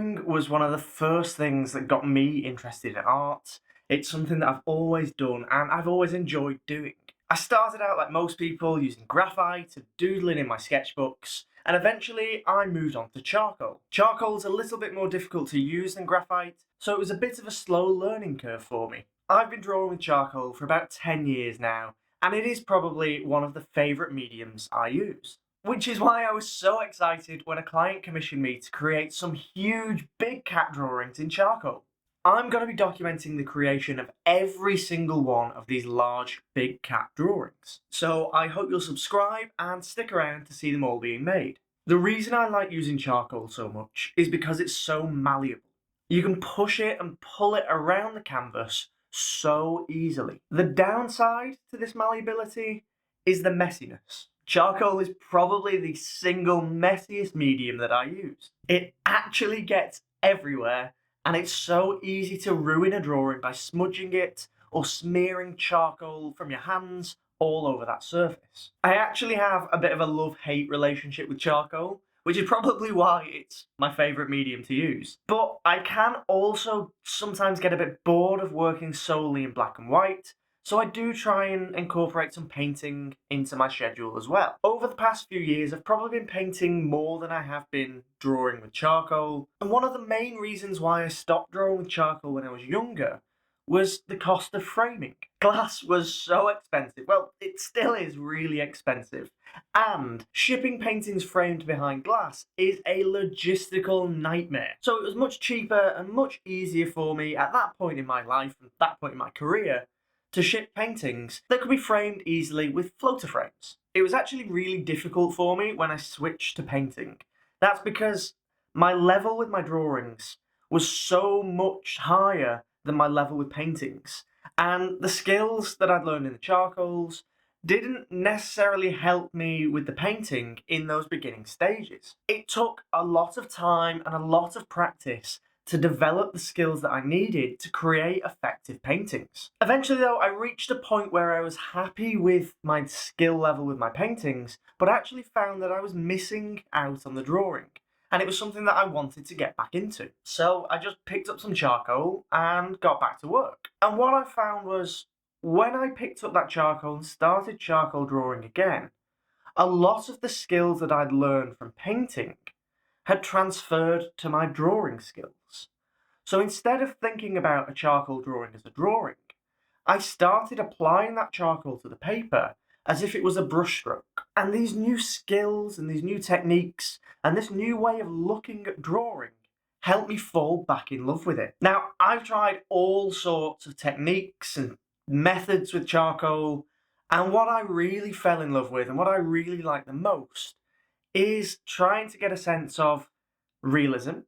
Drawing was one of the first things that got me interested in art. It's something that I've always done and I've always enjoyed doing. I started out like most people using graphite and doodling in my sketchbooks, and eventually I moved on to charcoal. Charcoal's a little bit more difficult to use than graphite, so it was a bit of a slow learning curve for me. I've been drawing with charcoal for about 10 years now, and it is probably one of the favourite mediums I use. Which is why I was so excited when a client commissioned me to create some huge big cat drawings in charcoal. I'm going to be documenting the creation of every single one of these large big cat drawings. So I hope you'll subscribe and stick around to see them all being made. The reason I like using charcoal so much is because it's so malleable. You can push it and pull it around the canvas so easily. The downside to this malleability is the messiness. Charcoal is probably the single messiest medium that I use. It actually gets everywhere, and it's so easy to ruin a drawing by smudging it or smearing charcoal from your hands all over that surface. I actually have a bit of a love-hate relationship with charcoal, which is probably why it's my favourite medium to use. But I can also sometimes get a bit bored of working solely in black and white, so I do try and incorporate some painting into my schedule as well. Over the past few years, I've probably been painting more than I have been drawing with charcoal, and one of the main reasons why I stopped drawing with charcoal when I was younger was the cost of framing. Glass was so expensive. Well, it still is really expensive. And shipping paintings framed behind glass is a logistical nightmare. So it was much cheaper and much easier for me at that point in my life and that point in my career to ship paintings that could be framed easily with floater frames. It was actually really difficult for me when I switched to painting. That's because my level with my drawings was so much higher than my level with paintings, and the skills that I'd learned in the charcoals didn't necessarily help me with the painting in those beginning stages. It took a lot of time and a lot of practice to develop the skills that I needed to create effective paintings. Eventually though, I reached a point where I was happy with my skill level with my paintings, but actually found that I was missing out on the drawing, and it was something that I wanted to get back into. So I just picked up some charcoal and got back to work. And what I found was, when I picked up that charcoal and started charcoal drawing again, a lot of the skills that I'd learned from painting had transferred to my drawing skills. So instead of thinking about a charcoal drawing as a drawing, I started applying that charcoal to the paper as if it was a brushstroke. And these new skills and these new techniques and this new way of looking at drawing helped me fall back in love with it. Now, I've tried all sorts of techniques and methods with charcoal, and what I really fell in love with and what I really like the most is trying to get a sense of realism,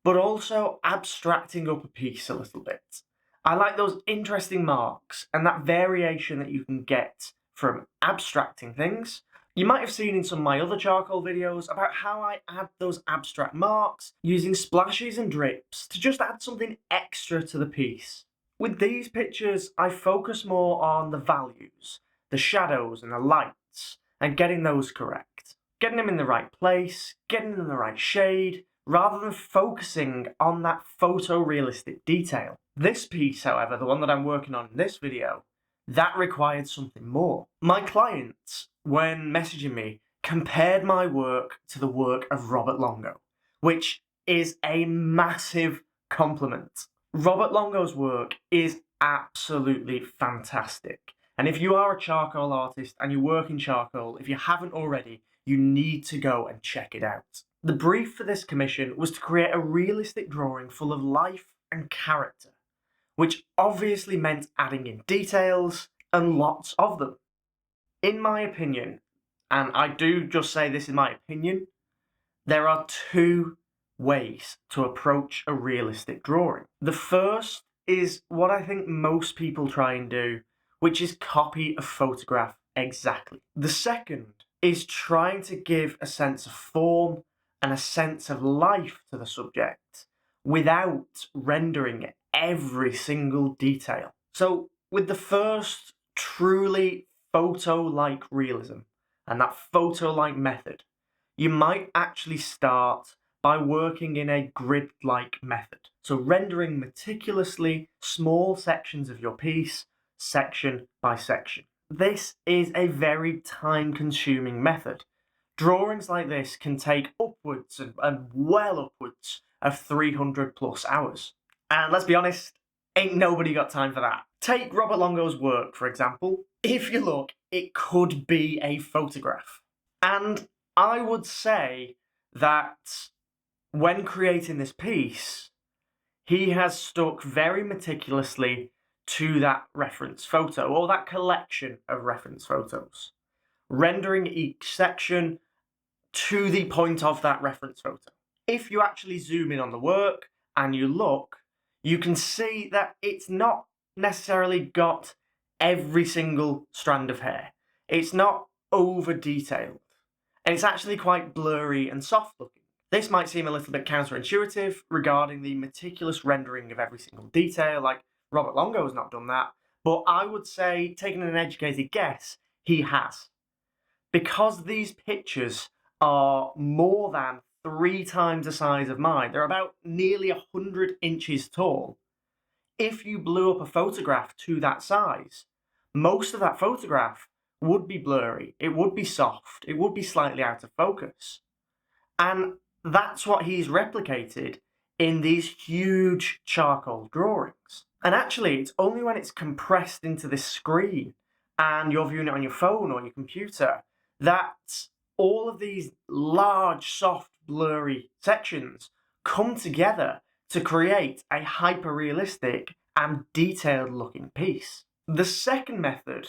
but also abstracting up a piece a little bit. I like those interesting marks and that variation that you can get from abstracting things. You might have seen in some of my other charcoal videos about how I add those abstract marks using splashes and drips to just add something extra to the piece. With these pictures, I focus more on the values, the shadows and the lights, and getting those correct. Getting them in the right place, getting them in the right shade, rather than focusing on that photorealistic detail. This piece, however, the one that I'm working on in this video, that required something more. My clients, when messaging me, compared my work to the work of Robert Longo, which is a massive compliment. Robert Longo's work is absolutely fantastic. And if you are a charcoal artist and you work in charcoal, if you haven't already, you need to go and check it out. The brief for this commission was to create a realistic drawing full of life and character, which obviously meant adding in details and lots of them. In my opinion, and I do just say this in my opinion, there are two ways to approach a realistic drawing. The first is what I think most people try and do, which is copy a photograph exactly. The second is trying to give a sense of form and a sense of life to the subject without rendering every single detail. So with the first truly photo-like realism and that photo-like method, you might actually start by working in a grid-like method. So rendering meticulously small sections of your piece, section by section. This is a very time-consuming method. Drawings like this can take upwards and well upwards of 300 plus hours. And let's be honest, ain't nobody got time for that. Take Robert Longo's work, for example. If you look, it could be a photograph. And I would say that when creating this piece, he has stuck very meticulously to that reference photo, or that collection of reference photos, rendering each section to the point of that reference photo. If you actually zoom in on the work and you look, you can see that it's not necessarily got every single strand of hair. It's not over detailed, and it's actually quite blurry and soft looking. This might seem a little bit counterintuitive regarding the meticulous rendering of every single detail, like Robert Longo has not done that, but I would say, taking an educated guess, he has. Because these pictures are more than 3 times the size of mine, they're about nearly 100 inches tall. If you blew up a photograph to that size, most of that photograph would be blurry, it would be soft, it would be slightly out of focus. And that's what he's replicated in these huge charcoal drawings. And actually, it's only when it's compressed into this screen and you're viewing it on your phone or your computer that all of these large, soft, blurry sections come together to create a hyper-realistic and detailed-looking piece. The second method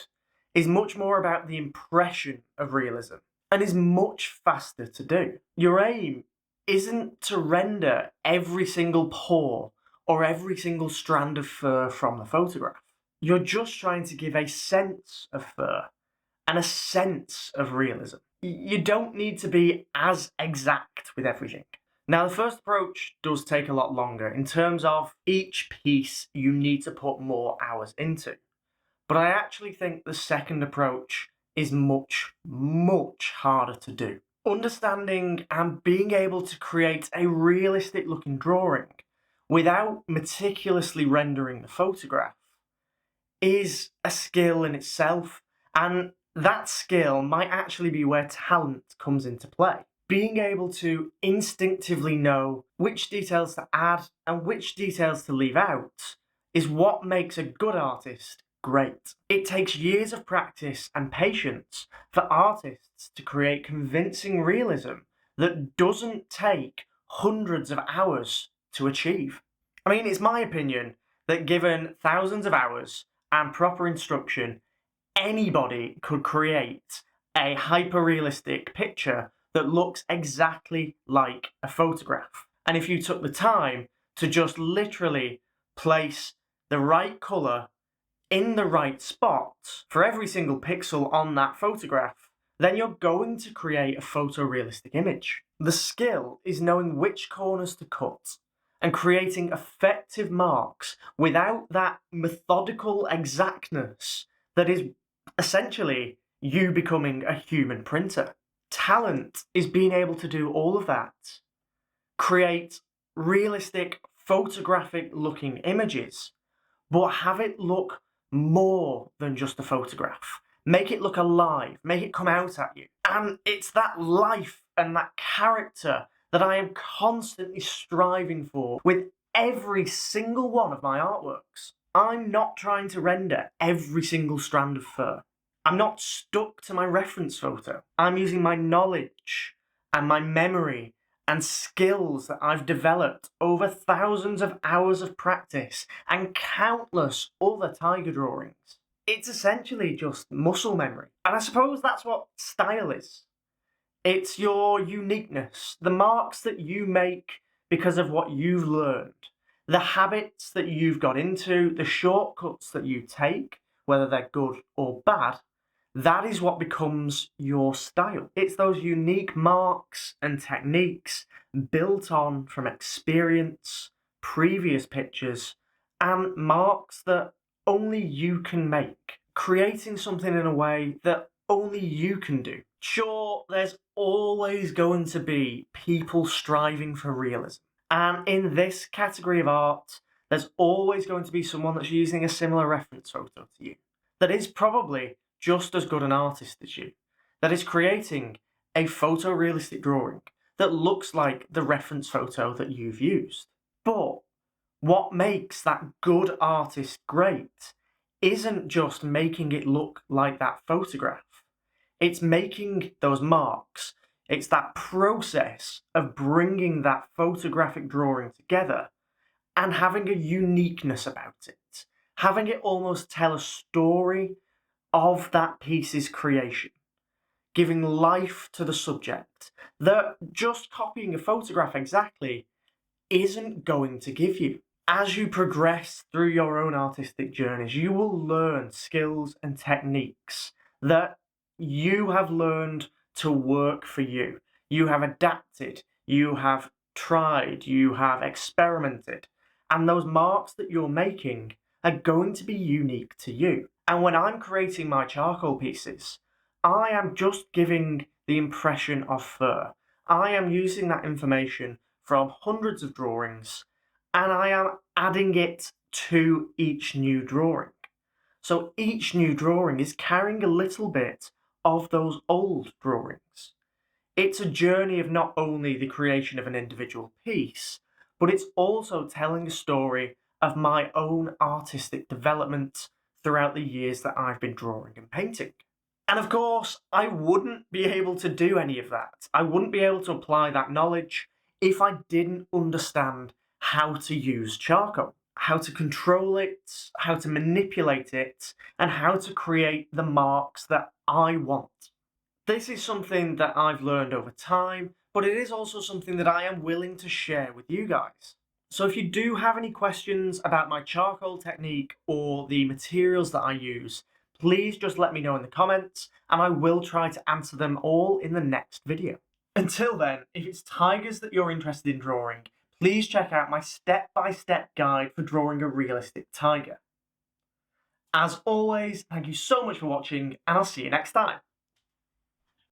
is much more about the impression of realism and is much faster to do. Your aim isn't to render every single pore or every single strand of fur from the photograph. You're just trying to give a sense of fur and a sense of realism. You don't need to be as exact with everything. Now, the first approach does take a lot longer. In terms of each piece, you need to put more hours into. But I actually think the second approach is much, much harder to do. Understanding and being able to create a realistic looking drawing without meticulously rendering the photograph is a skill in itself, and that skill might actually be where talent comes into play. Being able to instinctively know which details to add and which details to leave out is what makes a good artist great. It takes years of practice and patience for artists to create convincing realism that doesn't take hundreds of hours to achieve. I mean, it's my opinion that given thousands of hours and proper instruction, anybody could create a hyper-realistic picture that looks exactly like a photograph. And if you took the time to just literally place the right colour in the right spot for every single pixel on that photograph, then you're going to create a photorealistic image. The skill is knowing which corners to cut and creating effective marks without that methodical exactness that is essentially you becoming a human printer. Talent is being able to do all of that, create realistic photographic looking images, but have it look more than just a photograph. Make it look alive, make it come out at you. And it's that life and that character that I am constantly striving for with every single one of my artworks. I'm not trying to render every single strand of fur. I'm not stuck to my reference photo. I'm using my knowledge and my memory and skills that I've developed over thousands of hours of practice and countless other tiger drawings. It's essentially just muscle memory. And I suppose that's what style is. It's your uniqueness, the marks that you make because of what you've learned, the habits that you've got into, the shortcuts that you take, whether they're good or bad. That is what becomes your style. It's those unique marks and techniques built on from experience, previous pictures, and marks that only you can make. Creating something in a way that only you can do. Sure, there's always going to be people striving for realism. And in this category of art, there's always going to be someone that's using a similar reference photo to you, that is probably just as good an artist as you, that is creating a photorealistic drawing that looks like the reference photo that you've used. But what makes that good artist great isn't just making it look like that photograph. It's making those marks. It's that process of bringing that photographic drawing together and having a uniqueness about it. Having it almost tell a story of that piece's creation. Giving life to the subject that just copying a photograph exactly isn't going to give you. As you progress through your own artistic journeys, you will learn skills and techniques that you have learned to work for you. You have adapted, you have tried, you have experimented, and those marks that you're making are going to be unique to you. And when I'm creating my charcoal pieces, I am just giving the impression of fur. I am using that information from hundreds of drawings, and I am adding it to each new drawing. So each new drawing is carrying a little bit of those old drawings. It's a journey of not only the creation of an individual piece, but it's also telling a story of my own artistic development throughout the years that I've been drawing and painting. And of course, I wouldn't be able to do any of that. I wouldn't be able to apply that knowledge if I didn't understand how to use charcoal, how to control it, how to manipulate it, and how to create the marks that I want. This is something that I've learned over time, but it is also something that I am willing to share with you guys. So if you do have any questions about my charcoal technique or the materials that I use, please just let me know in the comments, and I will try to answer them all in the next video. Until then, if it's tigers that you're interested in drawing, please check out my step-by-step guide for drawing a realistic tiger. As always, thank you so much for watching, and I'll see you next time.